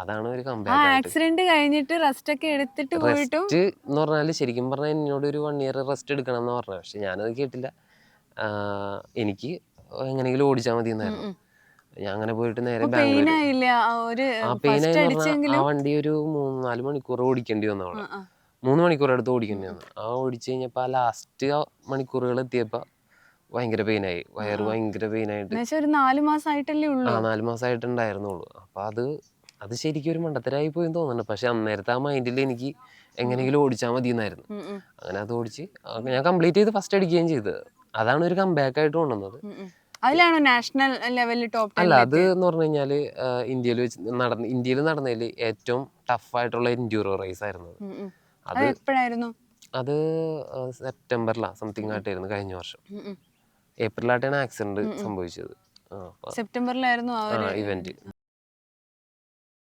അതാണ് ഒരു ആ കംബാക്ക് ആയിട്ട്. ആക്സിഡന്റ് കഴിഞ്ഞിട്ട് റെസ്റ്റ് ഒക്കെ എടുത്തിട്ട് പോയിട്ടും റെസ്റ്റ് എന്ന് പറഞ്ഞാൽ ശരിക്കും പറഞ്ഞാൽ എന്നോട് ഒരു 1 ഇയർ റെസ്റ്റ് എടുക്കണം എന്ന് പറഞ്ഞത്. പക്ഷെ ഞാനത് കേട്ടില്ല. എനിക്ക് എങ്ങനെയെങ്കിലും ഓടിച്ചാൽ മതി എന്നായിരുന്നു. ഞാൻ അങ്ങനെ പോയിട്ട് നേരെ പെയിൻ ബാംഗ്ലൂർ. ആയില്ല ഒരു ആ ഫസ്റ്റ് പെയിനായെന്ന് പറഞ്ഞാൽ ആ അടിച്ചെങ്കിലും വണ്ടി ഒരു 3-4 മണിക്കൂർ ഓടിക്കേണ്ടി വന്നു അവിടെ. 3 മണിക്കൂർ അടുത്ത് ഓടിക്കേണ്ടി വന്നു. ആ ഓടിച്ചു കഴിഞ്ഞപ്പോൾ ആ ലാസ്റ്റ് മണിക്കൂറുകൾ എത്തിയപ്പോൾ ഭയങ്കര പെയിനായി. വയറ് ഭയങ്കര പെയിനായിട്ട്. ഒരു 4 മാസം ആയിട്ടല്ലേ ആ ഉള്ളൂ. 4 മാസമായിട്ടുണ്ടായിരുന്നുള്ളൂ. അപ്പം അത് ശരിക്കും ഒരു മണ്ടത്തരായി പോയെന്ന് തോന്നുന്നുണ്ട്. പക്ഷെ അന്നേരത്തെ ആ മൈൻഡിൽ എനിക്ക് എങ്ങനെയെങ്കിലും ഓടിച്ചാൽ മതി എന്നായിരുന്നു. അങ്ങനെ അത് ഓടിച്ച് ഞാൻ കംപ്ലീറ്റ് ചെയ്ത് ഫസ്റ്റ് അടിക്കുകയും ചെയ്തത്. അതാണ് ഒരു കംബാക്ക് ആയിട്ട് കൊണ്ടുവന്നത്. അതിലാണോ നാഷണൽ ലെവലിൽ ടോപ്പ് അല്ല, 10 അത് എന്ന് പറഞ്ഞു കഴിഞ്ഞാൽ ഇന്ത്യയിൽ നടന്നതിൽ ഏറ്റവും ടഫായിട്ടുള്ള എൻഡ്യൂറോ റേസ് ആയിരുന്നു അത് എപ്പോഴായിരുന്നു? അത് സെപ്റ്റംബറിലാണ് സംതിങ് ആയിട്ടായിരുന്നു കഴിഞ്ഞ വർഷം. ഏപ്രിലായിട്ടാണ് ആക്സിഡന്റ് സംഭവിച്ചത്. സെപ്റ്റംബറിലായിരുന്നു ആ ഒരു ഇവന്റ്.